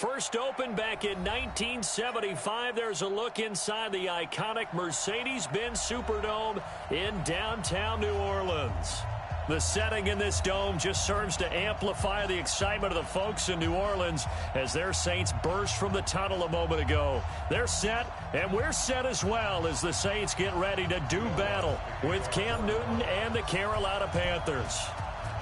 First opened back in 1975. There's a look inside the iconic Mercedes-Benz Superdome in downtown New Orleans. The setting in this dome just serves to amplify the excitement of the folks in New Orleans as their Saints burst from the tunnel a moment ago. They're set, and we're set as well as the Saints get ready to do battle with Cam Newton and the Carolina Panthers.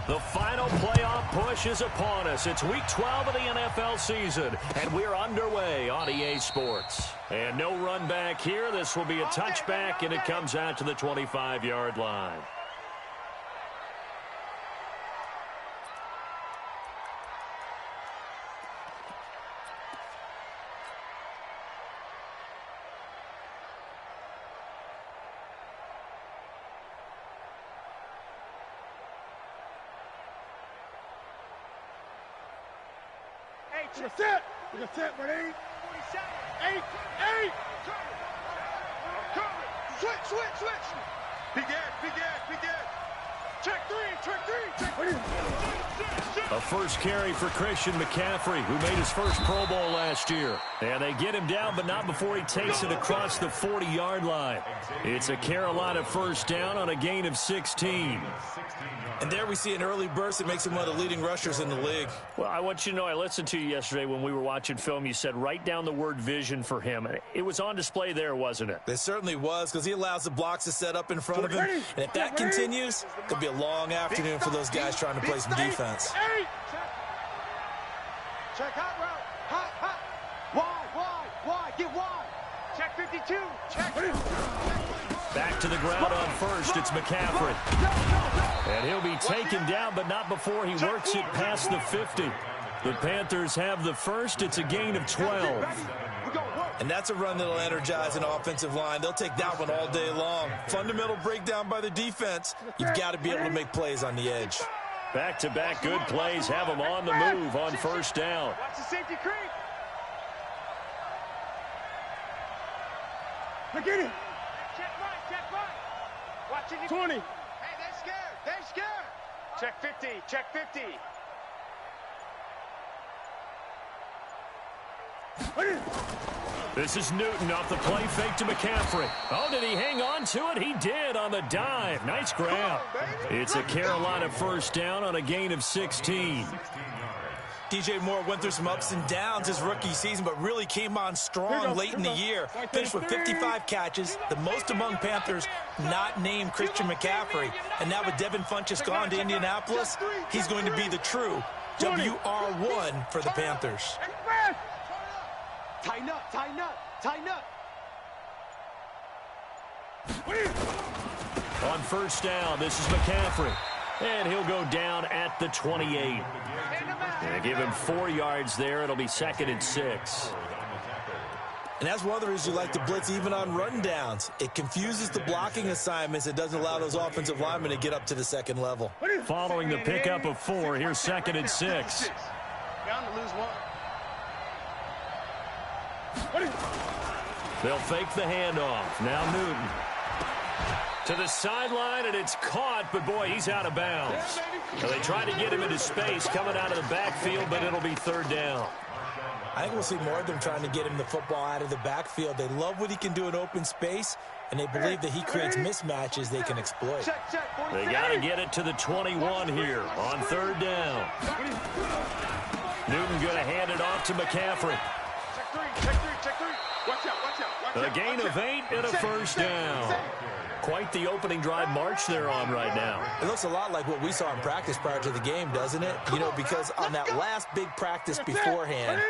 The final playoff push is upon us. It's Week 12 of the NFL season, and we're underway on EA Sports. And no run back here. This will be a touchback, and it comes out to the 25-yard line. We're set. We're set, buddy. 8. Switch. Begin. Check three. A first carry for Christian McCaffrey, who made his first Pro Bowl last year. And they get him down, but not before he takes it across the 40-yard line. It's a Carolina first down on a gain of 16. And there we see an early burst that makes him one of the leading rushers in the league. Well, I want you to know, I listened to you yesterday when we were watching film. You said write down the word vision for him. It was on display there, wasn't it? It certainly was, because he allows the blocks to set up in front of him. And if that continues, it'll be a long afternoon for those guys trying to play some defense. Check hot route. Hot. Wide. Get wide. Check 52. Back to the ground on first. It's McCaffrey. And he'll be taken down, but not before he works it past the 50. The Panthers have the first. It's a gain of 12. And that's a run that'll energize an offensive line. They'll take that one all day long. Fundamental breakdown by the defense. You've got to be able to make plays on the edge. Back-to-back good plays have them on the move on first down. Watch the safety creep. Look at it. Check right. Watching you. 20. Hey, they're scared. Check 50. This is Newton off the play fake to McCaffrey. Oh, did he hang on to it? He did on the dive. Nice grab. It's a Carolina first down on a gain of 16. DJ Moore went through some ups and downs his rookie season, but really came on strong late in the year. Finished with 55 catches, the most among Panthers not named Christian McCaffrey. And now with Devin Funchess gone to Indianapolis, he's going to be the true WR1 for the Panthers. Tighten up. On first down, this is McCaffrey. And he'll go down at the 28. And give him 4 yards there. It'll be 2nd and 6. And that's one of the reasons you like to blitz even on rundowns. It confuses the blocking assignments. It doesn't allow those offensive linemen to get up to the second level. Following the pickup of 4, here's 2nd and 6. Bound to lose one. They'll fake the handoff. Now Newton. To the sideline, and it's caught, but boy, he's out of bounds. Now they try to get him into space coming out of the backfield, but it'll be 3rd down. I think we'll see more of them trying to get him the football out of the backfield. They love what he can do in open space, and they believe that he creates mismatches they can exploit. They got to get it to the 21 here on 3rd down. Newton going to hand it off to McCaffrey. Check three. Watch out. A gain of 8 and a first down. Quite the opening drive march they're on right now. It looks a lot like what we saw in practice prior to the game, doesn't it? You know, because on that last big practice beforehand,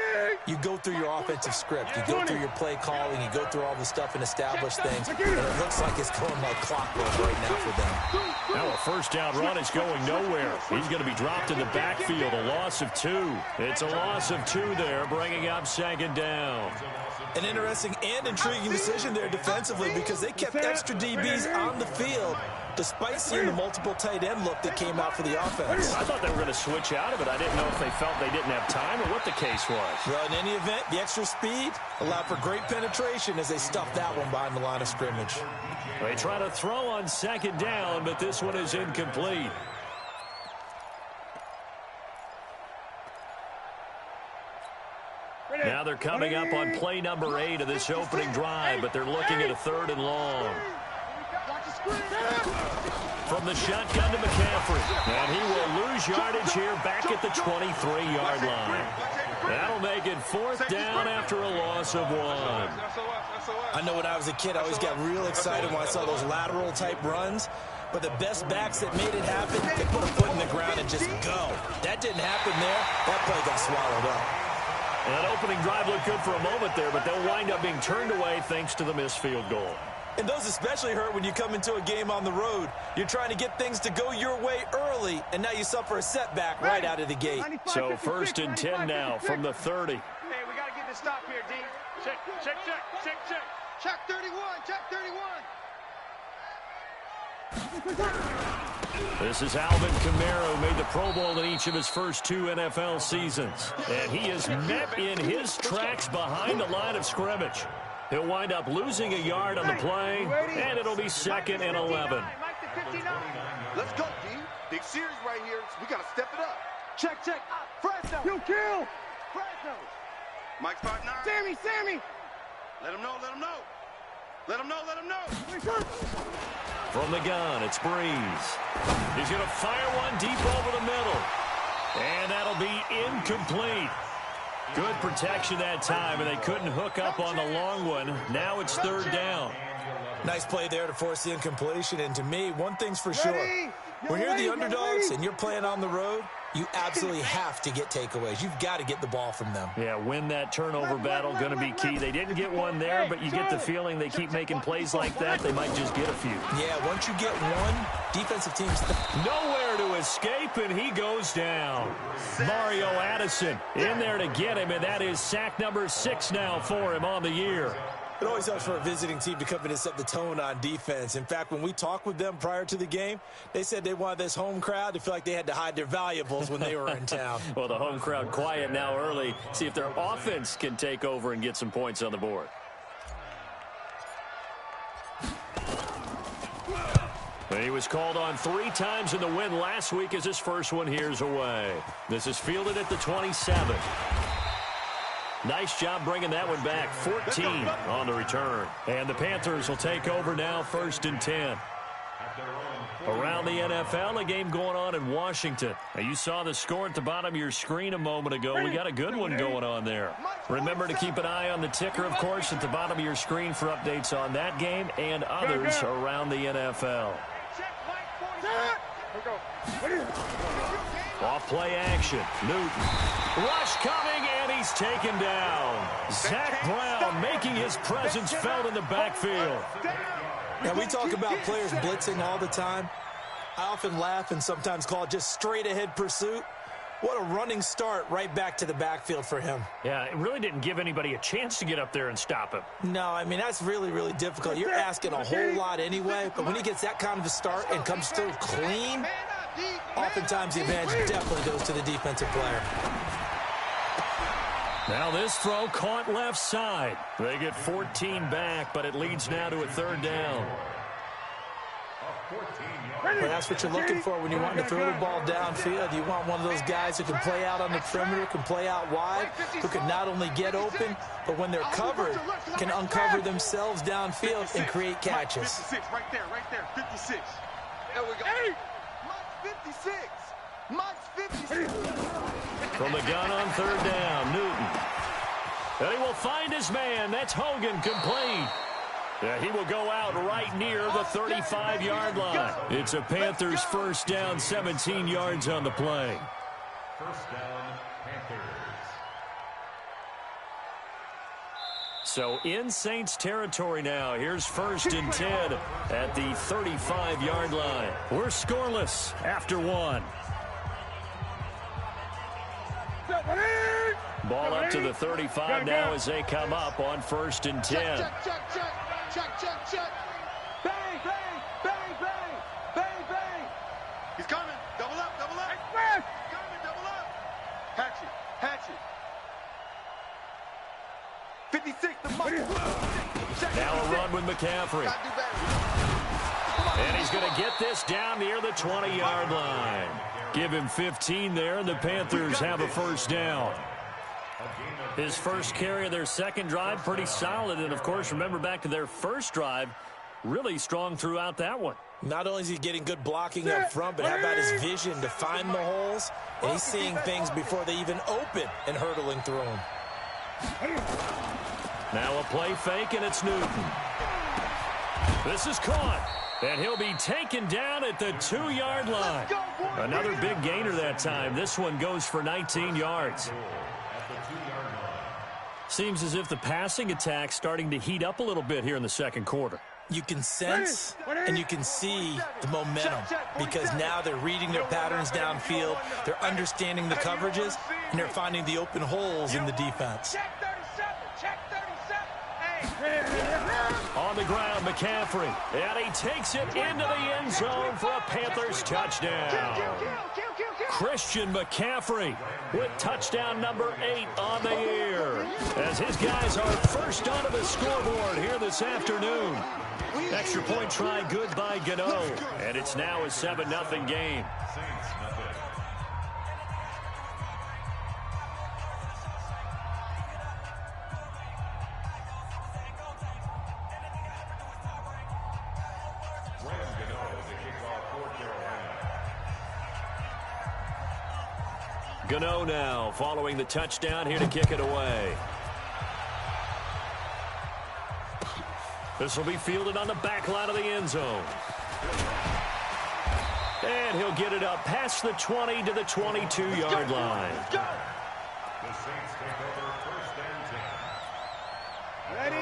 you go through your offensive script. You go through your play calling. You go through all the stuff and establish things. And it looks like it's going like clockwork right now for them. Now a first down run is going nowhere. He's going to be dropped in the backfield. A loss of 2. It's a loss of 2 there, bringing up 2nd down. An interesting and intriguing decision there defensively, because they kept extra DBs on the field despite seeing the multiple tight end look that came out for the offense. I thought they were going to switch out of it. I didn't know if they felt they didn't have time or what the case was. Well, in any event, the extra speed allowed for great penetration as they stuffed that one behind the line of scrimmage. They try to throw on 2nd down, but this one is incomplete. Now they're coming up on play number 8 of this opening drive, but they're looking at a 3rd and long. From the shotgun to McCaffrey. And he will lose yardage here back at the 23-yard line. That'll make it 4th down after a loss of 1. I know when I was a kid, I always got real excited when I saw those lateral-type runs. But the best backs that made it happen, they put a foot in the ground and just go. That didn't happen there. That play got swallowed up. And that opening drive looked good for a moment there, but they'll wind up being turned away thanks to the missed field goal. And those especially hurt when you come into a game on the road. You're trying to get things to go your way early, and now you suffer a setback right out of the gate. So 1st and 10 now from the 30. Hey, we got to get the stop here, D. Check, check, check, check, check. Check 31, check 31. This is Alvin Kamara, who made the Pro Bowl in each of his first 2 NFL seasons. And he is met in his tracks behind the line of scrimmage. He'll wind up losing a yard on the play, and it'll be 2nd and 11. Let's go, D. Big series right here. So we got to step it up. Check, check. Fresno. You kill. Fresno. Mike's 5'9". Sammy. Let him know, let him know. Let him know, let him know. From the gun, it's Breeze. He's going to fire one deep over the middle. And that'll be incomplete. Good protection that time, and they couldn't hook up on the long one. Now it's 3rd down. Nice play there to force the incompletion. And to me, one thing's for sure. When you're the underdogs and you're playing on the road, you absolutely have to get takeaways. You've got to get the ball from them. Yeah, win that turnover battle, going to be key. They didn't get one there, but you get the feeling they keep making plays like that, they might just get a few. Yeah, once you get one, defensive teams... Nowhere to escape, and he goes down. Mario Addison in there to get him, and that is sack number 6 now for him on the year. It always helps for a visiting team to come in and set the tone on defense. In fact, when we talked with them prior to the game, they said they wanted this home crowd to feel like they had to hide their valuables when they were in town. Well, the home crowd quiet now early. See if their offense can take over and get some points on the board. He was called on 3 times in the win last week as his first one here's away. This is fielded at the 27. Nice job bringing that one back. 14 on the return. And the Panthers will take over now, 1st and 10. Around the NFL, a game going on in Washington. Now, you saw the score at the bottom of your screen a moment ago. We got a good one going on there. Remember to keep an eye on the ticker, of course, at the bottom of your screen for updates on that game and others around the NFL. Off play action. Newton. Rush coming, and he's taken down. Zach Brown making his presence felt in the backfield. Now, we talk about players blitzing all the time. I often laugh and sometimes call it just straight-ahead pursuit. What a running start right back to the backfield for him. Yeah, it really didn't give anybody a chance to get up there and stop him. No, I mean, that's really, really difficult. You're asking a whole lot anyway, but when he gets that kind of a start and comes through clean, oftentimes the advantage definitely goes to the defensive player. Now this throw caught left side. They get 14 back, but it leads now to a 3rd down. Well, that's what you're looking for when you want to throw the ball downfield. You want one of those guys who can play out on the perimeter, can play out wide, who can not only get open, but when they're covered, can uncover themselves downfield and create catches. 56, right there, 56. There we go. Hey! Mike's 56. From the gun on 3rd down, Newton. And he will find his man. That's Hogan complete. Yeah, he will go out right near the 35-yard line. It's a Panthers 1st down, 17 yards on the play. 1st down, Panthers. So in Saints territory now. Here's 1st and 10 at the 35-yard line. We're scoreless after 1. Ball up to the 35 now as they come up on 1st and 10. Check. Bang, bang, bang, bang, bang, bang. He's coming. Double up. Express. Coming, double up. Hatchet. 56, the Mike. Now a run with McCaffrey. And he's going to get this down near the 20-yard line. Give him 15 there, and the Panthers have a 1st down. His first carry of their second drive, pretty solid. And, of course, remember back to their first drive, really strong throughout that one. Not only is he getting good blocking up front, but how about his vision to find the holes? And he's seeing things before they even open and hurdling through them. Now a play fake, and it's Newton. This is caught, and he'll be taken down at the 2-yard line. Another big gainer that time. This one goes for 19 yards. Seems as if the passing attack's starting to heat up a little bit here in the second quarter. You can sense and you can see the momentum because now they're reading their patterns downfield, they're understanding the coverages, and they're finding the open holes in the defense. On the ground, McCaffrey, and he takes it into the end zone for a Panthers touchdown. Christian McCaffrey with touchdown number 8 on the year, as his guys are first onto the scoreboard here this afternoon. Extra point try good by Gano, and it's now a 7-0 game. Gano now following the touchdown here to kick it away. This will be fielded on the back line of the end zone. And he'll get it up past the 20 to the 22-yard line.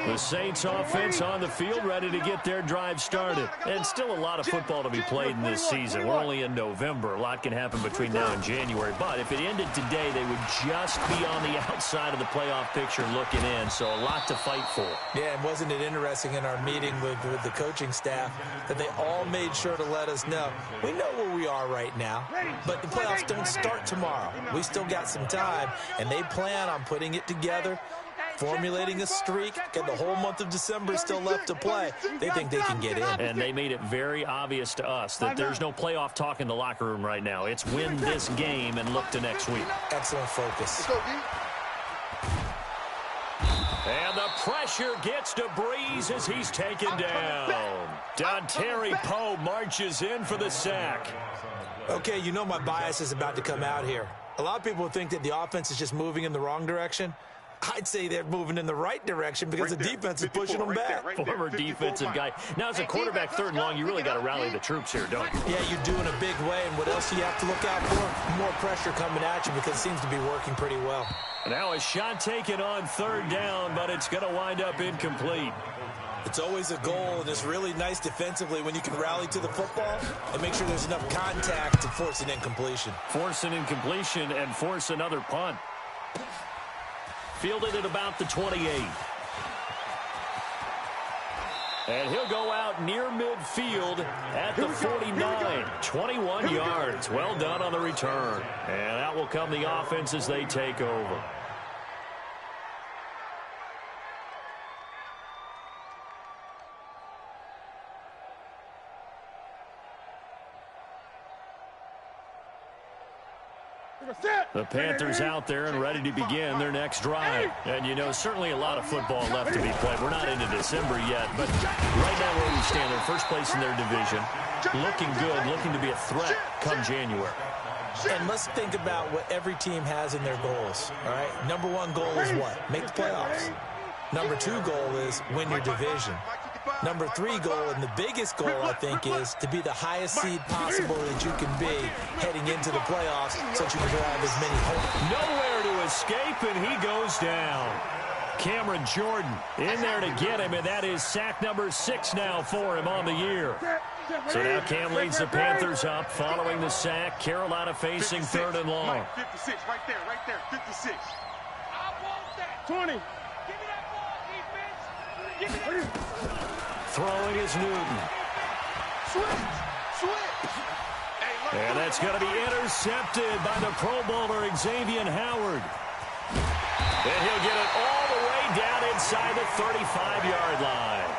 The Saints offense on the field, ready to get their drive started. And still a lot of football to be played in this season. We're only in November. A lot can happen between now and January. But if it ended today, they would just be on the outside of the playoff picture looking in. So a lot to fight for. Yeah, and wasn't it interesting in our meeting with the coaching staff that they all made sure to let us know, we know where we are right now, but the playoffs don't start tomorrow. We still got some time, and they plan on putting it together, formulating a streak, got the whole month of December still left to play. They think they can get in. And they made it very obvious to us that there's no playoff talk in the locker room right now. It's win this game and look to next week. Excellent focus. And the pressure gets to Breeze as he's taken down. Dontari Poe marches in for the sack. Okay, you know my bias is about to come out here. A lot of people think that the offense is just moving in the wrong direction. I'd say they're moving in the right direction because the defense is pushing them back. Former defensive guy. Now, as a quarterback, 3rd and long, you really got to rally the troops here, don't you? Yeah, you do in a big way. And what else do you have to look out for? More pressure coming at you because it seems to be working pretty well. Now a shot taken on 3rd down, but it's going to wind up incomplete. It's always a goal, and it's really nice defensively when you can rally to the football and make sure there's enough contact to force an incompletion. Force an incompletion and force another punt. Fielded at about the 28. And he'll go out near midfield at the 49. 21 yards. Well done on the return. And that will come the offense as they take over. The Panthers out there and ready to begin their next drive. And, you know, certainly a lot of football left to be played. We're not into December yet, but right now where we stand, they're first place in their division. Looking good, looking to be a threat come January. And let's think about what every team has in their goals, all right? Number 1 goal is what? Make the playoffs. Number 2 goal is win your division. Number 3 goal, and the biggest goal, I think, is to be the highest seed possible that you can be heading into the playoffs so that you can grab as many home. Nowhere to escape, and he goes down. Cameron Jordan in there to get him, and that is sack number 6 now for him on the year. So now Cam leads the Panthers up following the sack. Carolina facing 3rd and long. 56, right there, 56. I want that. 20. Give me that ball, defense. Give me that. Throwing is Newton. Switch. And that's going to be intercepted by the Pro Bowler Xavier Howard. And he'll get it all the way down inside the 35-yard line.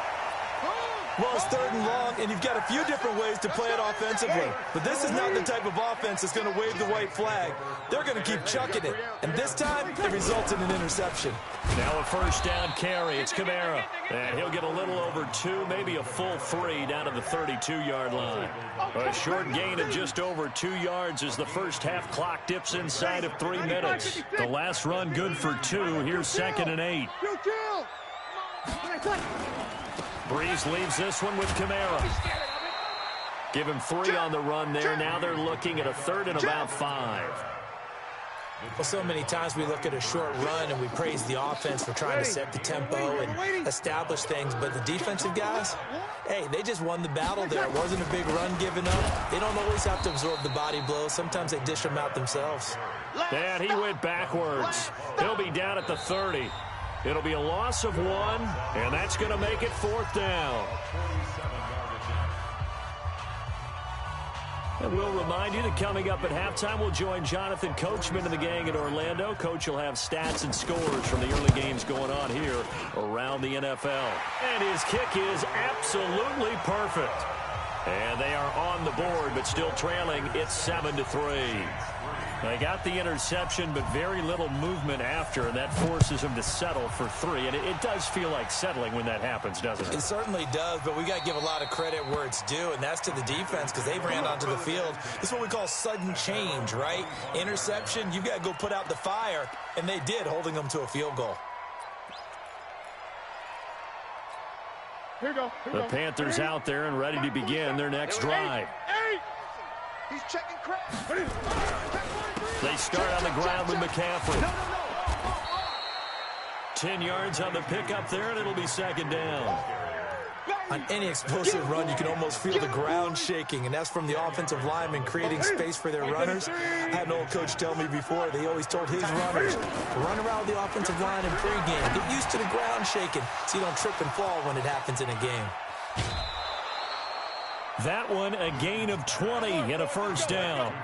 Well, it's 3rd and long, and you've got a few different ways to play it offensively. But this is not the type of offense that's going to wave the white flag. They're going to keep chucking it. And this time, it results in an interception. Now a 1st down carry. It's Kamara. And he'll get a little over 2, maybe a full 3 down to the 32-yard line. A short gain of just over 2 yards as the first half clock dips inside of 3 minutes. The last run good for 2. Here's 2nd and 8. Breeze leaves this one with Kamara. Give him 3 on the run there. Now they're looking at a 3rd and about 5. Well, so many times we look at a short run and we praise the offense for trying to set the tempo and establish things. But the defensive guys, hey, they just won the battle there. It wasn't a big run given up. They don't always have to absorb the body blows. Sometimes they dish them out themselves. And he went backwards. He'll be down at the 30. It'll be a loss of 1, and that's going to make it 4th down. And we'll remind you that coming up at halftime, we'll join Jonathan Coachman and the gang in Orlando. Coach will have stats and scores from the early games going on here around the NFL. And his kick is absolutely perfect. And they are on the board, but still trailing. It's 7-3. They got the interception, but very little movement after, and that forces them to settle for 3. And it does feel like settling when that happens, doesn't it? It certainly does, but we got to give a lot of credit where it's due, and that's to the defense because they ran onto the field. This is what we call sudden change, right? Interception, you got to go put out the fire, and they did, holding them to a field goal. The Panthers out there and ready to begin their next drive. He's checking cracks. They start on the ground with McCaffrey. 10 yards on the pickup there, and it'll be 2nd down. On any explosive run, you can almost feel the ground shaking, and that's from the offensive linemen creating space for their runners. I had an old coach tell me before, they always told his runners, run around the offensive line in pregame. Get used to the ground shaking so you don't trip and fall when it happens in a game. That one, a gain of 20 and a 1st down.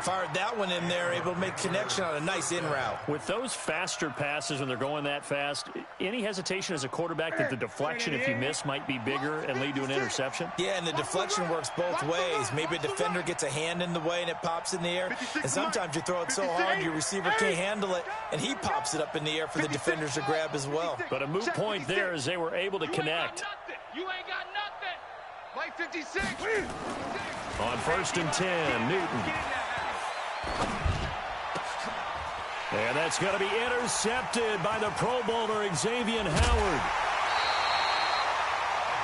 Fired that one in there, able to make connection on a nice in route. With those faster passes when they're going that fast, any hesitation as a quarterback that the deflection, if you miss, might be bigger and lead to an interception? Yeah, and the deflection works both ways. Maybe a defender gets a hand in the way and it pops in the air. And sometimes you throw it so hard your receiver can't handle it, and he pops it up in the air for the defenders to grab as well. But a moot point there as they were able to connect. You ain't got nothing. Mike 56. On 1st and 10, Newton. And that's going to be intercepted by the Pro Bowler, Xavier Howard.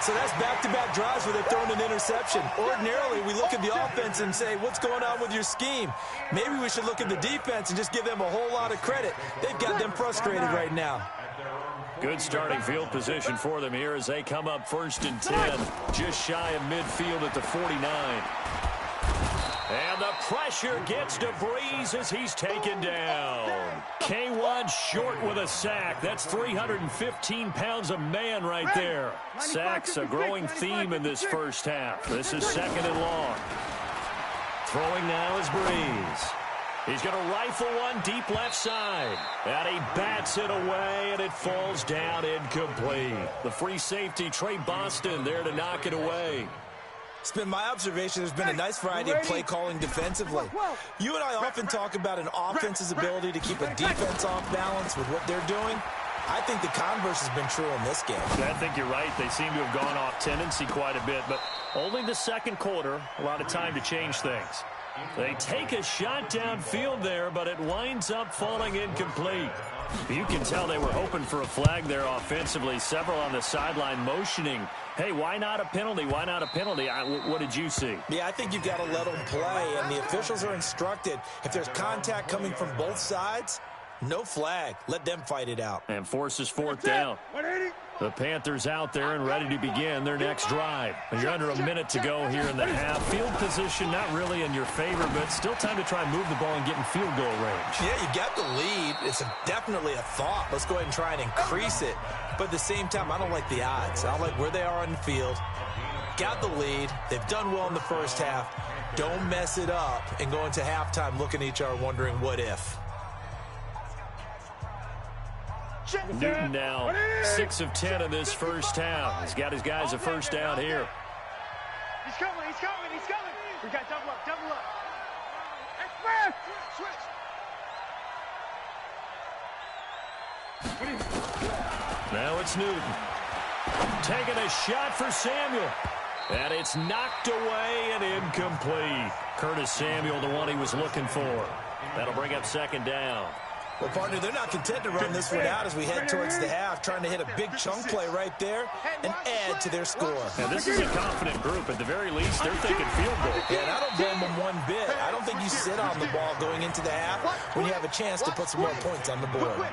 So that's back-to-back drives where they've thrown an interception. Ordinarily, we look at the offense and say, what's going on with your scheme? Maybe we should look at the defense and just give them a whole lot of credit. They've got them frustrated right now. Good starting field position for them here as they come up 1st and 10, just shy of midfield at the 49. And the pressure gets to Breeze as he's taken down. K1 short with a sack. That's 315 pounds a man right there. Sacks a growing theme in this first half. This is 2nd and long. Throwing now is Breeze. He's going to rifle one deep left side. And he bats it away, and it falls down incomplete. The free safety, Trey Boston, there to knock it away. It's been my observation there's been a nice variety of play calling defensively. You and I often talk about an offense's ability to keep a defense off balance with what they're doing. I think the converse has been true in this game. I think you're right. They seem to have gone off tendency quite a bit, but only the 2nd quarter, a lot of time to change things. They take a shot downfield there, but it winds up falling incomplete. You can tell they were hoping for a flag there offensively. Several on the sideline motioning, hey, why not a penalty? Why not a penalty? What did you see? Yeah, I think you've got to let them play, and the officials are instructed. If there's contact coming from both sides, no flag. Let them fight it out. And forces 4th down. The Panthers out there and ready to begin their next drive. You're under a minute to go here in the half. Field position not really in your favor, but still time to try and move the ball and get in field goal range. Yeah, you got the lead. It's definitely a thought. Let's go ahead and try and increase it. But at the same time, I don't like the odds. I don't like where they are on the field. Got the lead. They've done well in the first half. Don't mess it up and go into halftime looking at each other wondering what if. Newton now 6 of 10 in this first half. He's got his guys a first down here. He's coming. We got double up. Express! Switch. Now it's Newton. Taking a shot for Samuel. And it's knocked away and incomplete. Curtis Samuel, the one he was looking for. That'll bring up second down. Well, partner, they're not content to run this one out as we head towards the half, trying to hit a big chunk play right there and add to their score. Now, this is a confident group. At the very least, they're thinking field goal. Yeah, and I don't blame them one bit. I don't think you sit on the ball going into the half when you have a chance to put some more points on the board.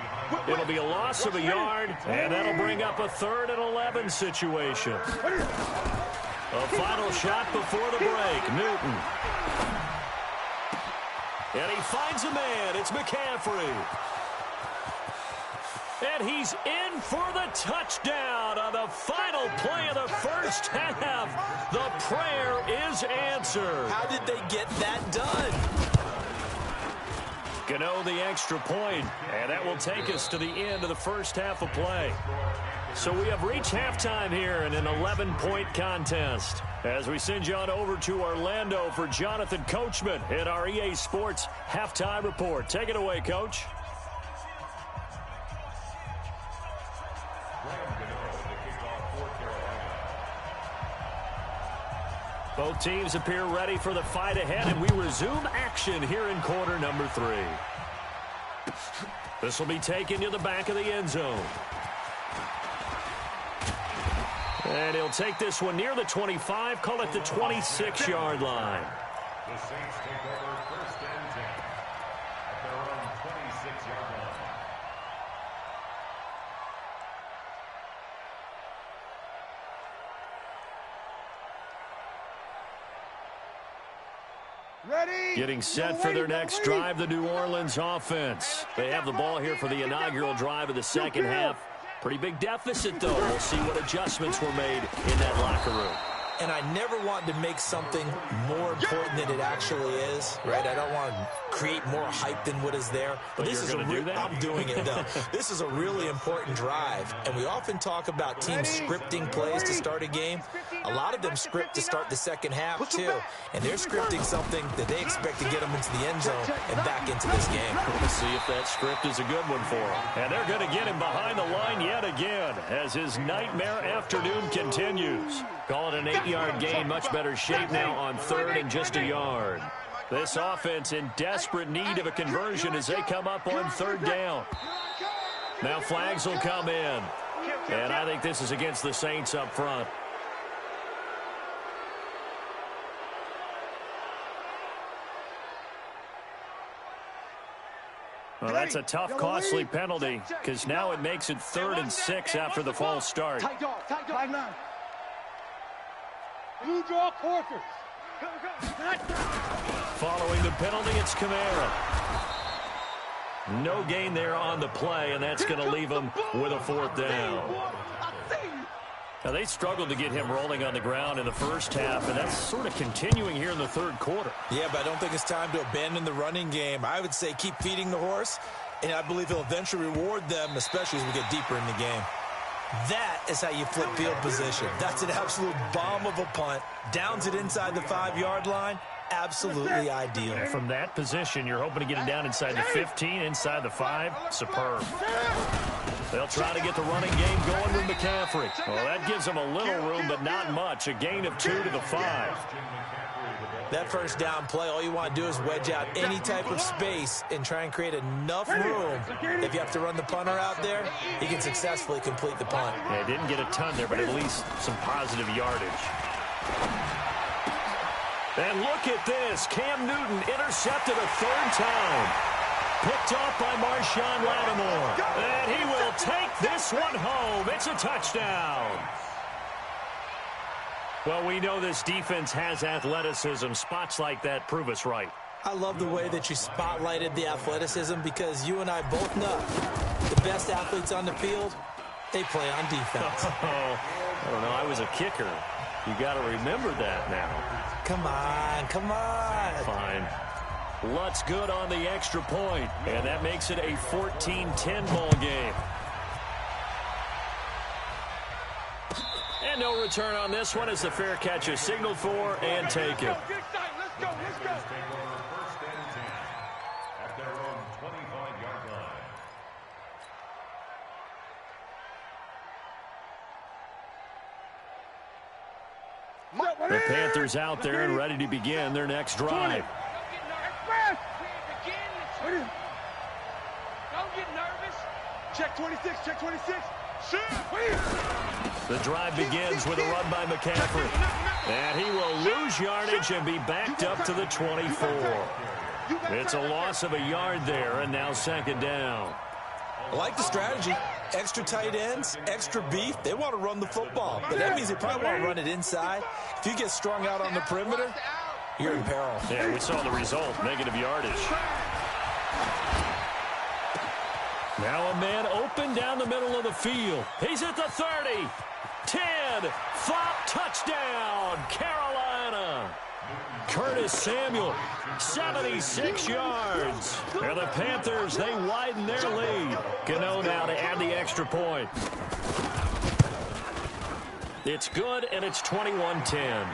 It'll be a loss of a yard, and that'll bring up a 3rd and 11 situation. A final shot before the break. Newton. And he finds a man. It's McCaffrey. And he's in for the touchdown on the final play of the first half. The prayer is answered. How did they get that done? Gano the extra point, and that will take us to the end of the first half of play. So we have reached halftime here in an 11-point contest. As we send you on over to Orlando for Jonathan Coachman in our EA Sports Halftime Report. Take it away, Coach. Both teams appear ready for the fight ahead, and we resume action here in quarter number 3. This will be taken to the back of the end zone. And he'll take this one near the 25, call it the 26-yard line. The Saints take over 1st and 10 at their own 26-yard line. Ready? Getting set for their next drive, the New Orleans offense. They have the ball here for the inaugural drive of the second half. Pretty big deficit, though. We'll see what adjustments were made in that locker room. And I never want to make something more important than it actually is, right? I don't want to create more hype than what is there. But this is I'm doing it, though. This is a really important drive. And we often talk about teams scripting plays to start a game. A lot of them script to start the second half, too. And they're scripting something that they expect to get them into the end zone and back into this game. We'll see if that script is a good one for him. And they're going to get him behind the line yet again as his nightmare afternoon continues. Call it an 8-yard gain, much better shape now on 3rd and just a yard. This offense in desperate need of a conversion as they come up on 3rd down. Now flags will come in. And I think this is against the Saints up front. Well, that's a tough, costly penalty because now it makes it 3rd and 6 after the false start. Tight dog. Blue draw quarters. Following the penalty, it's Kamara. No gain there on the play, and that's going to leave him with a 4th down. Now, they struggled to get him rolling on the ground in the first half, and that's sort of continuing here in the 3rd quarter. Yeah, but I don't think it's time to abandon the running game. I would say keep feeding the horse, and I believe he'll eventually reward them, especially as we get deeper in the game. That is how you flip field position. That's an absolute bomb of a punt. Downs it inside the 5-yard line. Absolutely ideal. From that position, you're hoping to get it down inside the 15, inside the 5. Superb. They'll try to get the running game going with McCaffrey. Well, that gives them a little room, but not much. A gain of 2 to the 5. That first down play, all you want to do is wedge out any type of space and try and create enough room. If you have to run the punter out there, he can successfully complete the punt. Yeah, didn't get a ton there, but at least some positive yardage. And look at this. Cam Newton intercepted a 3rd time. Picked off by Marshawn Lattimore. And he will take this one home. It's a touchdown. Well, we know this defense has athleticism. Spots like that prove us right. I love the way that you spotlighted the athleticism because you and I both know the best athletes on the field, they play on defense. I don't know. I was a kicker. You got to remember that now. Come on. Fine. Lutz good on the extra point, and that makes it a 14-10 ball game. And no return on this one as the fair catch is signaled for and taken. Let's go. Take over first and 10 at their own 25-yard line. The Panthers out there and ready to begin their next drive. Don't get nervous. Check 26, check 26. Shoot. The drive begins with a run by McCaffrey. And he will lose yardage and be backed up to the 24. It's a loss of a yard there, and now second down. I like the strategy. Extra tight ends, extra beef. They want to run the football, but that means they probably want to run it inside. If you get strung out on the perimeter, you're in peril. Yeah, we saw the result, negative yardage. Now a man open down the middle of the field. He's at the 30, 10, flop, touchdown, Carolina. Curtis Samuel, 76 yards. And the Panthers, they widen their lead. Gano now to add the extra point. It's good, and it's 21-10.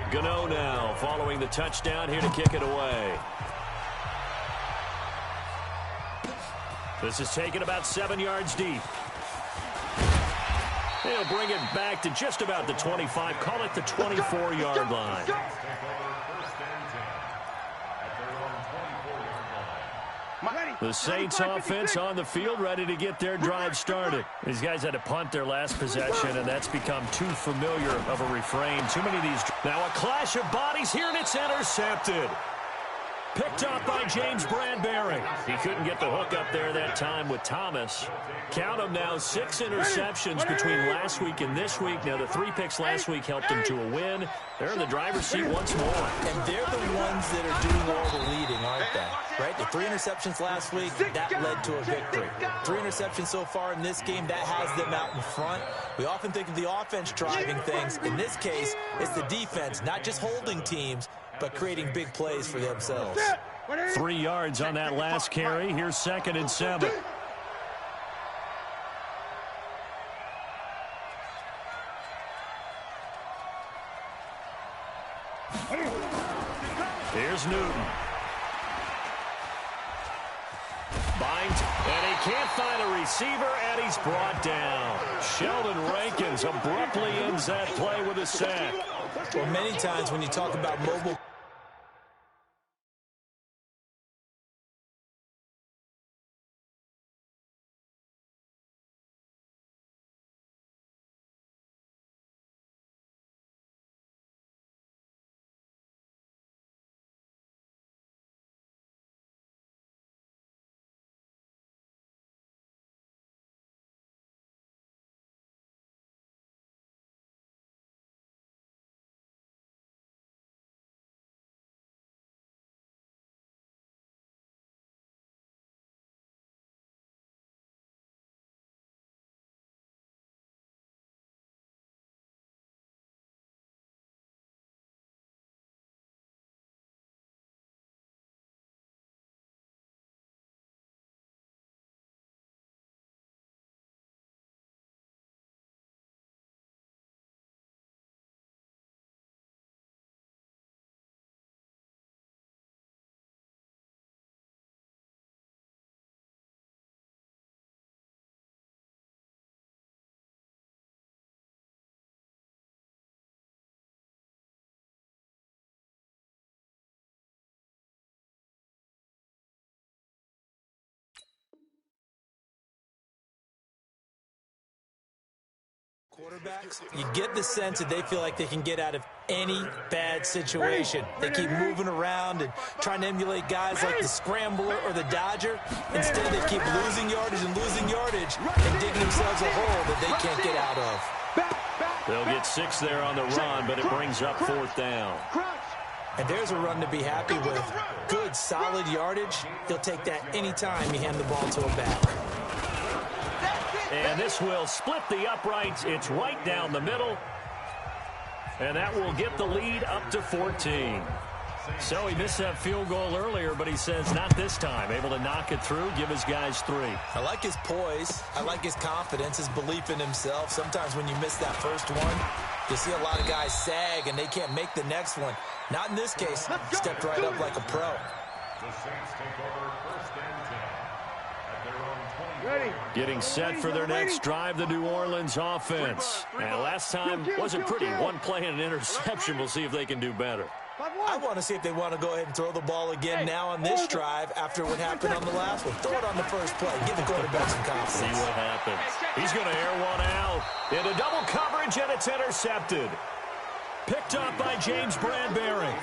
Gano now following the touchdown here to kick it away. This is taken about 7 yards deep. He'll bring it back to just about the 25. Call it the 24-yard line. The Saints offense on the field ready to get their drive started. These guys had to punt their last possession, and that's become too familiar of a refrain. Too many of these. Now a clash of bodies here, and it's intercepted. Picked up by James Bradbury. He couldn't get the hook up there that time with Thomas. Count them now, 6 interceptions between last week and this week. Now, the 3 picks last week helped him to a win. They're in the driver's seat once more. And they're the ones that are doing all the leading, aren't they? Right? The 3 interceptions last week, that led to a victory. 3 interceptions so far in this game, that has them out in front. We often think of the offense driving things. In this case, it's the defense, not just holding teams, but creating big plays for themselves. 3 yards on that last carry. Here's 2nd and 7. Here's Newton. Binds, and he can't find a receiver, and he's brought down. Sheldon Rankins abruptly ends that play with a sack. Well, many times when you talk about mobile quarterbacks, you get the sense that they feel like they can get out of any bad situation. They keep moving around and trying to emulate guys like the Scrambler or the Dodger. Instead, they keep losing yardage and digging themselves a hole that they can't get out of. They'll get 6 there on the run, but it brings up 4th down. And there's a run to be happy with. Good, solid yardage. They'll take that any time you hand the ball to a back. And this will split the uprights. It's right down the middle. And that will get the lead up to 14. So he missed that field goal earlier, but he says not this time. Able to knock it through, give his guys 3. I like his poise. I like his confidence, his belief in himself. Sometimes when you miss that first one, you see a lot of guys sag and they can't make the next one. Not in this case. Stepped right up like a pro. The Saints take over first and 10 at their own 20. Ready. Getting set for their next drive, the New Orleans offense. And last time wasn't pretty. One play and an interception. We'll see if they can do better. I want to see if they want to go ahead and throw the ball again now on this drive after what happened on the last one. Throw it on the first play. Give the quarterback some confidence. See what happens. He's going to air one out. Into double coverage, and it's intercepted. Picked up by James Bradbury.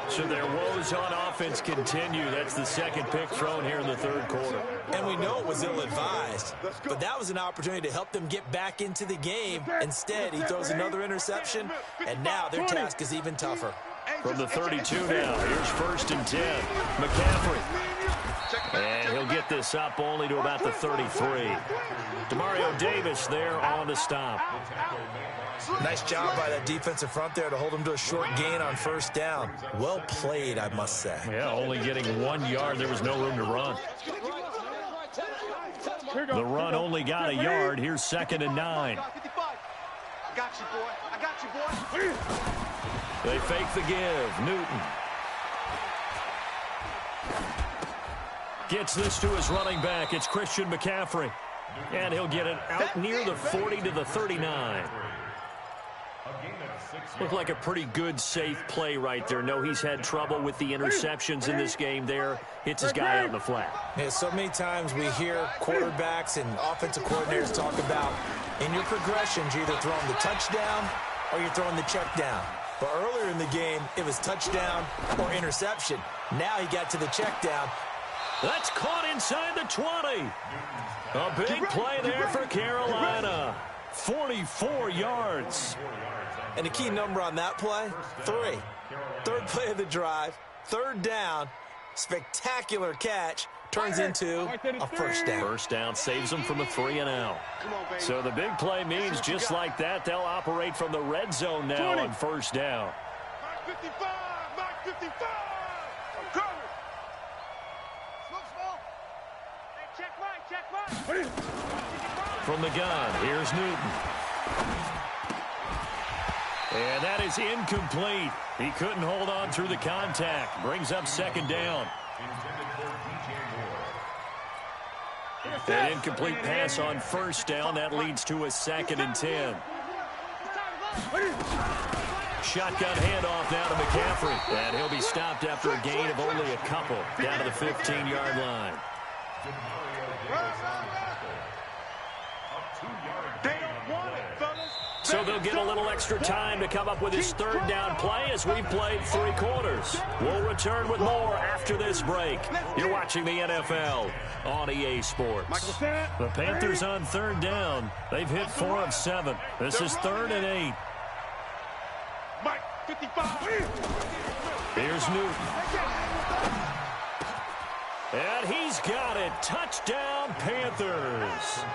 So their woes on offense continue. That's the second pick thrown here in the third quarter. And we know it was ill-advised, but that was an opportunity to help them get back into the game. Instead, he throws another interception, and now their task is even tougher. From the 32 now, here's first and 10. McCaffrey. And he'll get this up only to about the 33. Demario Davis there on the stop. Nice job by that defensive front there to hold him to a short gain on first down. Well played, I must say. Yeah, only getting 1 yard. There was no room to run. The run only got a yard. Here's second and 9. I got you, boy. I got you, boy. They fake the give. Newton. Gets this to his running back. It's Christian McCaffrey. And he'll get it out near the 40 to the 39. Looked like a pretty good, safe play right there. No, he's had trouble with the interceptions in this game there. Hits his guy out in the flat. Yeah, so many times we hear quarterbacks and offensive coordinators talk about in your progressions, you're either throwing the touchdown or you're throwing the check down. But earlier in the game, it was touchdown or interception. Now he got to the check down. That's caught inside the 20. A big play there for Carolina. 44 yards. And the key number on that play, 3. Third play of the drive, third down, spectacular catch, turns into a first down. First down saves them from a 3 and out. So the big play means just like that, they'll operate from the red zone now on first down. Mark 55, Mark 55. I'm coming. Slow. Hey, check right. From the gun, here's Newton. And that is incomplete. He couldn't hold on through the contact. Brings up second down. An incomplete pass on first down. That leads to a second and 10. Shotgun handoff now to McCaffrey. And he'll be stopped after a gain of only a couple. Down to the 15-yard line. So they'll get a little extra time to come up with his third down play as we've played 3 quarters. We'll return with more after this break. You're watching the NFL on EA Sports. The Panthers on third down. They've hit 4 of 7. This is 3rd and 8. Mike 55. Here's Newton. And he's got it. Touchdown, Panthers.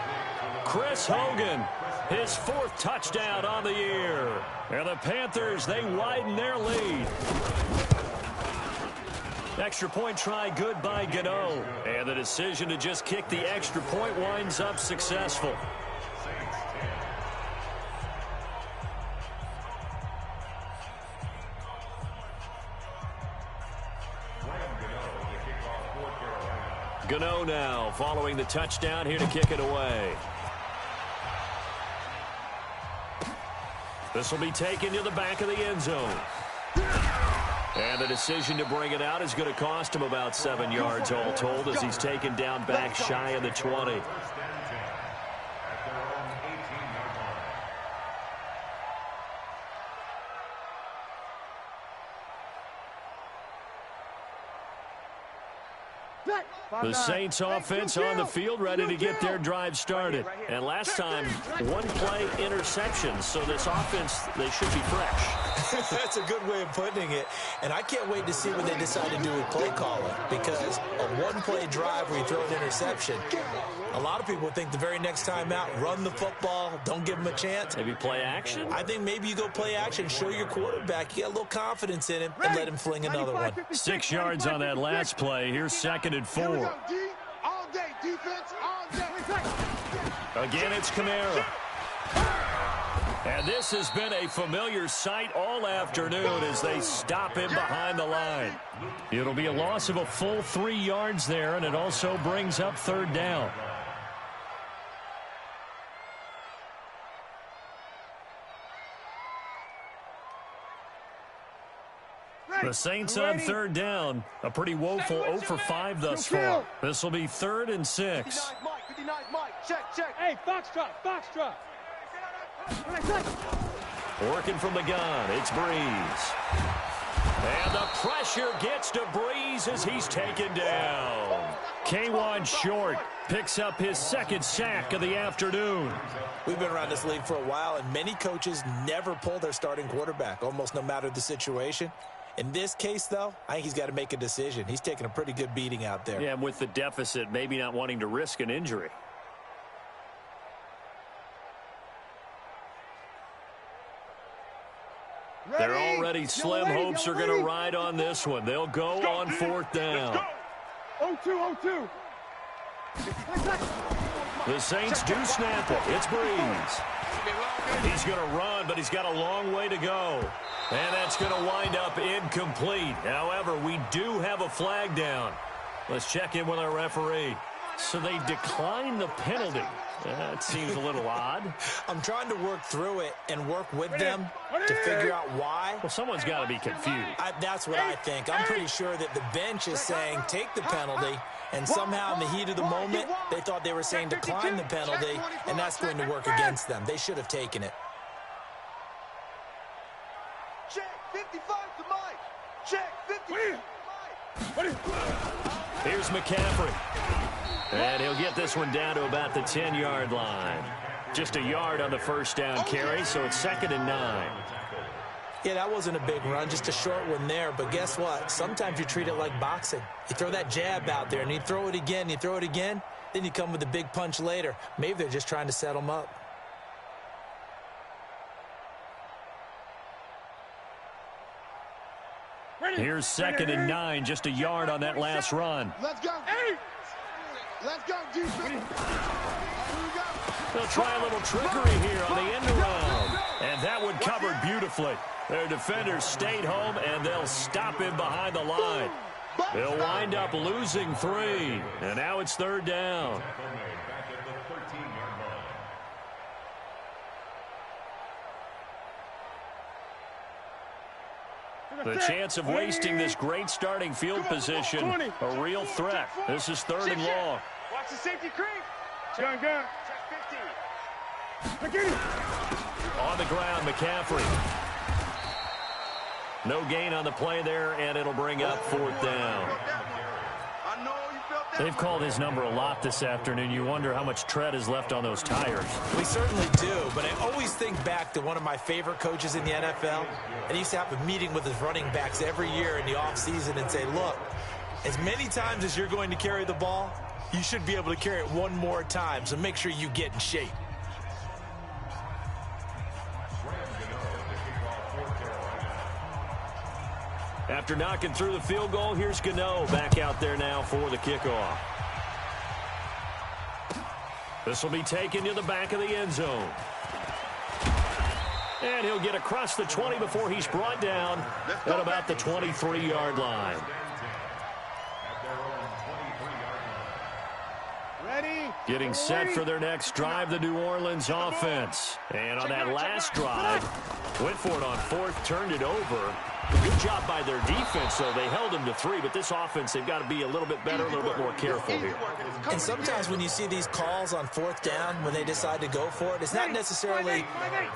Chris Hogan, his 4th touchdown on the year. And the Panthers, they widen their lead. Extra point try good by Gano. And the decision to just kick the extra point winds up successful. Gano now following the touchdown here to kick it away. This will be taken to the back of the end zone. And the decision to bring it out is going to cost him about 7 yards all told as he's taken down back shy of the 20. The Saints offense on the field, ready to get their drive started. And last time, one play interception. So this offense, they should be fresh. That's a good way of putting it. And I can't wait to see what they decide to do with play calling, because a one-play drive where you throw an interception, a lot of people think the very next time out, run the football, don't give them a chance. Maybe play action? I think maybe you go play action, show your quarterback you got a little confidence in him, and let him fling another one. 6 yards on that last play. Here's 2nd and 4. All day, defense, all day. Again, it's Kamara. And this has been a familiar sight all afternoon as they stop him behind the line. It'll be a loss of a full 3 yards there, and it also brings up 3rd down. The Saints on 3rd down. A pretty woeful 0 for 5 thus far. This will be 3rd and 6. 59 Mike, check. Hey, Foxtrot. Working from the gun, it's Breeze. And the pressure gets to Breeze as he's taken down. K1 Short picks up his 2nd sack of the afternoon. We've been around this league for a while, and many coaches never pull their starting quarterback, almost no matter the situation. In this case, though, I think he's got to make a decision. He's taking a pretty good beating out there. Yeah, and with the deficit, maybe not wanting to risk an injury. They're already slim. Hopes are going to ride on this one. They'll go on 4th down. 0-2. The Saints do snap it. It's Breeze. He's going to run, but he's got a long way to go. And that's going to wind up incomplete. However, we do have a flag down. Let's check in with our referee. So they decline the penalty. That seems a little odd. I'm trying to work through it and work with them to figure out why. Well, someone's got to be confused. That's what I think. I'm pretty sure that the bench is saying take the penalty, and somehow in the heat of the moment, they thought they were saying decline the penalty, and that's going to work against them. They should have taken it. Check 55 to Mike. Check 55 to Mike. Here's McCaffrey. And he'll get this one down to about the 10-yard line. Just a yard on the 1st down carry, so it's 2nd and 9. Yeah, that wasn't a big run, just a short one there. But guess what? Sometimes you treat it like boxing. You throw that jab out there, and you throw it again, then you come with a big punch later. Maybe they're just trying to set them up. Here's 2nd and 9, just a yard on that last run. Let's go. Let's go, defense. They'll try a little trickery here on the end around. And that one covered beautifully. Their defenders stayed home, and they'll stop him behind the line. They'll wind up losing 3. And now it's 3rd down. The chance of wasting this great starting field position, a real threat. This is 3rd and long. Watch the safety creep. Gun. Check 50. On the ground, McCaffrey. No gain on the play there, and it'll bring up 4th down. They've called his number a lot this afternoon. You wonder how much tread is left on those tires. We certainly do, but I always think back to one of my favorite coaches in the NFL. And he used to have a meeting with his running backs every year in the offseason and say, look, as many times as you're going to carry the ball, you should be able to carry it one more time, so make sure you get in shape. After knocking through the field goal, here's Gano back out there now for the kickoff. This will be taken to the back of the end zone. And he'll get across the 20 before he's brought down at about the 23-yard line. Getting set for their next drive, the New Orleans offense. And on that last drive, went for it on 4th, turned it over. Good job by their defense, though. They held them to 3, but this offense, they've got to be a little bit better, a little bit more careful here. And sometimes when you see these calls on 4th down, when they decide to go for it, it's not necessarily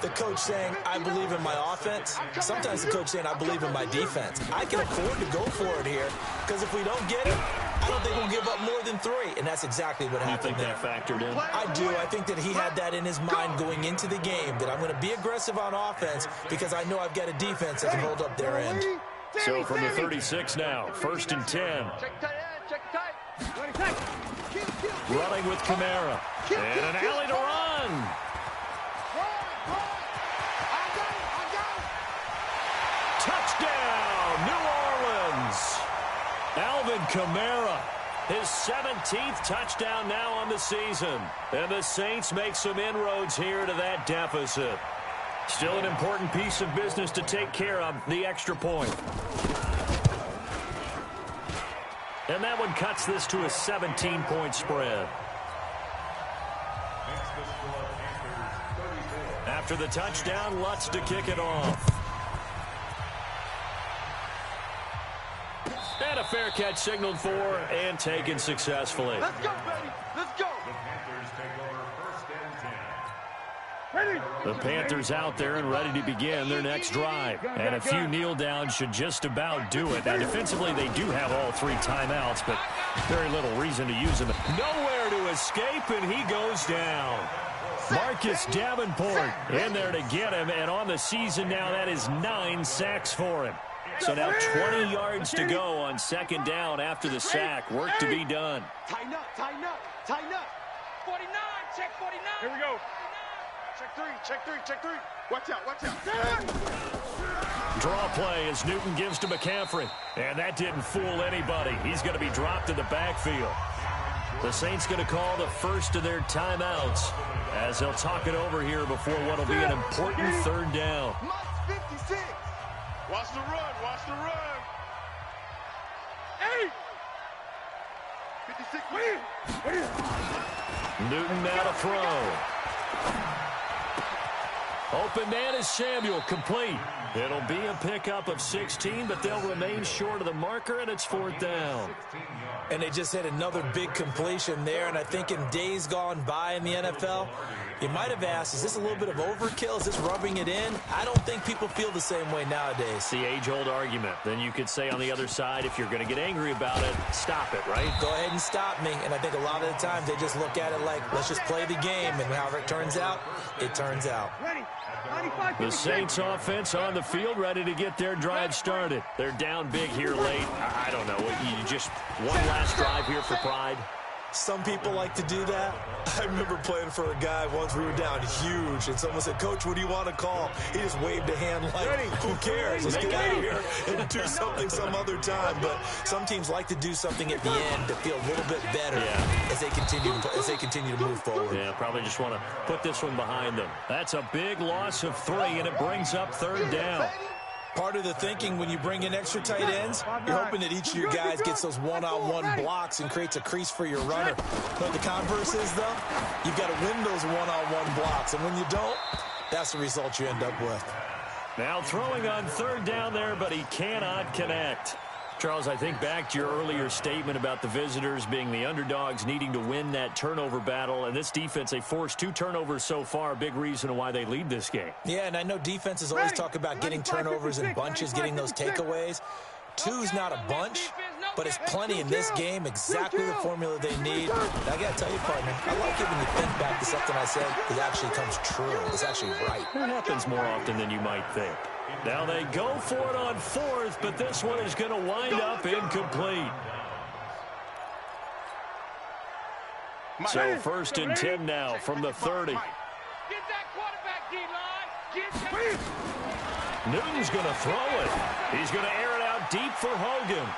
the coach saying, I believe in my offense. Sometimes the coach saying, I believe in my defense. I can afford to go for it here, because if we don't get it, I don't think we'll give up more than 3, and that's exactly what happened there. You think that factored in? I do. I think that he had that in his mind going into the game, that I'm going to be aggressive on offense because I know I've got a defense that can hold up their end. So from the 36 now, 1st and 10. Running with Kamara. And an alley to run. Touchdown, New Orleans. Alvin Kamara, his 17th touchdown now on the season. And the Saints make some inroads here to that deficit. Still an important piece of business to take care of, the extra point. And that one cuts this to a 17-point spread. After the touchdown, Lutz to kick it off. And a fair catch signaled for and taken successfully. Let's go, baby. Let's go. The Panthers take over 1st and 10. The Panthers out there and ready to begin their next drive. And a few kneel downs should just about do it. Now, defensively, they do have all 3 timeouts, but very little reason to use them. Nowhere to escape, and he goes down. Marcus Davenport in there to get him, and on the season now, that is 9 sacks for him. So now 20 yards to go on 2nd down after the sack. Work to be done. Tighten up, tighten up, tighten up. 49, check 49. Here we go. Check 3, check 3, check 3. Watch out, watch out. Draw play as Newton gives to McCaffrey. And that didn't fool anybody. He's going to be dropped in the backfield. The Saints going to call the first of their timeouts as they'll talk it over here before what will be an important 3rd down. Mike's 56. Watch the run, watch the run. 8. 56. Newton now to throw. Open man is Samuel, complete. It'll be a pickup of 16, but they'll remain short of the marker, and it's 4th down. And they just had another big completion there, and I think in days gone by in the NFL, you might have asked, is this a little bit of overkill? Is this rubbing it in? I don't think people feel the same way nowadays. It's the age-old argument. Then you could say on the other side, if you're going to get angry about it, stop it, right? Go ahead and stop me. And I think a lot of the times they just look at it like, let's just play the game, and however it turns out, it turns out. The Saints offense on the field, ready to get their drive started. They're down big here late. I don't know. You just one last drive here for pride. Some people like to do that. I remember playing for a guy once. We were down huge, and someone said, "Coach, what do you want to call?" He just waved a hand like, who cares? Let's get out of here and do something some other time. But some teams like to do something at the end to feel a little bit better as they continue to move forward. Yeah, probably just want to put this one behind them. That's a big loss of 3, and it brings up 3rd down. Part of the thinking when you bring in extra tight ends, you're hoping that each of your guys gets those one-on-one blocks and creates a crease for your runner. But the converse is, though, you've got to win those one-on-one blocks. And when you don't, that's the result you end up with. Now throwing on 3rd down there, but he cannot connect. Charles, I think back to your earlier statement about the visitors being the underdogs, needing to win that turnover battle. And this defense, they forced 2 turnovers so far, a big reason why they lead this game. Yeah, and I know defenses always talk about getting turnovers in bunches, getting those takeaways. 2's not a bunch, but it's plenty in this game, exactly the formula they need. And I got to tell you, partner, I like it when you think back to something I said that actually comes true. It's actually right. It happens more often than you might think. Now they go for it on 4th, but this one is going to wind up incomplete. So 1st and 10 now from the 30. Get that quarterback, D-line. Get that. Newton's going to throw it. He's going to air it out deep for Hogan.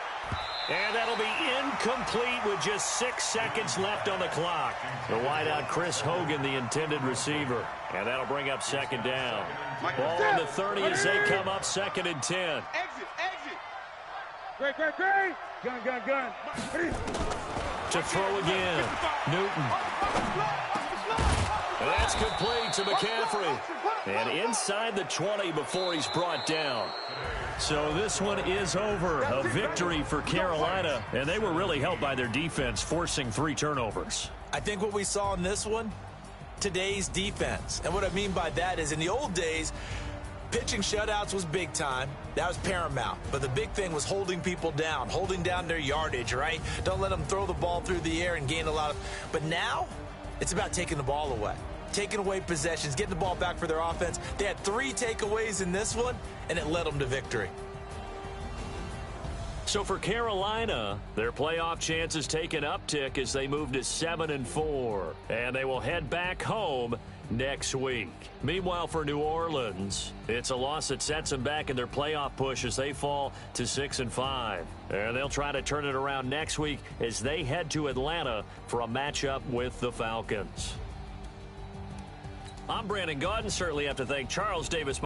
And that'll be incomplete with just 6 seconds left on the clock. The wideout, Chris Hogan, the intended receiver. And that'll bring up 2nd down. Ball on the 30 as they come up 2nd and 10. Exit, exit. Great. Gun. To throw again, Newton. And that's complete to McCaffrey. And inside the 20 before he's brought down. So this one is over. A victory for Carolina. And they were really helped by their defense, forcing 3 turnovers. I think what we saw in this one, today's defense. And what I mean by that is in the old days, Pitching shutouts was big time. That was paramount. But the big thing was holding people down, holding down their yardage, right? Don't let them throw the ball through the air and gain a lot of... But now, it's about taking the ball away. Taking away possessions, getting the ball back for their offense. They had 3 takeaways in this one, and it led them to victory. So for Carolina, their playoff chances take an uptick as they move to 7-4. And they will head back home next week. Meanwhile, for New Orleans, it's a loss that sets them back in their playoff push as they fall to 6-5. And they'll try to turn it around next week as they head to Atlanta for a matchup with the Falcons. I'm Brandon Gaudin. Certainly have to thank Charles Davis.